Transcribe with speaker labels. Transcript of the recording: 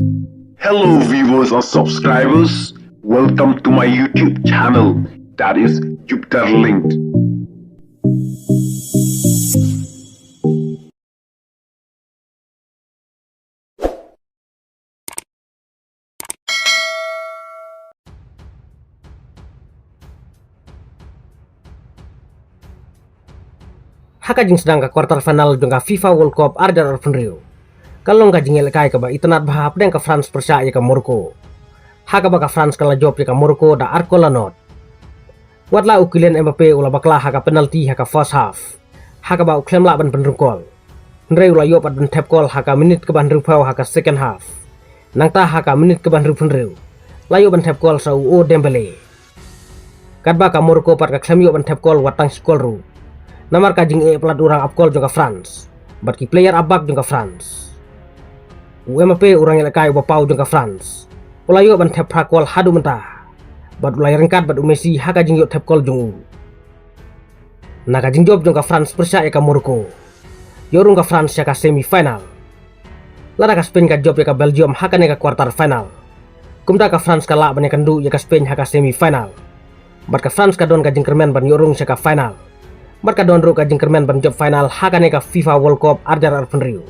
Speaker 1: Hello viewers and subscribers, welcome to my YouTube channel, that is Jupiter Linked.
Speaker 2: Haka jing sedang ke quarter final jong FIFA World Cup ardar arfunrio. Kalau nggak jing elekai ke ba itanat bahap deng ke France persa ya ke Morocco. Haka ba ke France kala job ya ke Morocco da arko lanot. Watla ukilen Mbappe ula bakla haka penalti haka first half. Haka ba uklem la ban penrungkol. Nrei ula yop ad ban tap call haka menit ke ban rupau haka second half. Nangta haka menit ke ban rupunriu. Layo ban tap call sa o Dembele. Kadba ka Morocco pat ka klem yo ban tap call watang skol ru. Namar kajing pelat orang apkol juga France. Bat ki player abak juga France. UMP orang yang lekai bapau juga France. Ulayo ban tap prakol hadu mentah. Bat ulay rengkat bat Messi haka jing yo tap kol jungu. Nah kajing job juga France persia ka Morocco. Yorung ka France ya ka semi final. Lada ka Spain ka job ya ka Belgium haka ne ka quarter final. Kumta ka France ka la ban ya kandu ya ka Spain haka semi final. Bat ka France ka don ka jing kermen ban yorung ya ka final. Marka don ro ka jing kermen ban job final haka ne ka FIFA World Cup ardar arfunriu.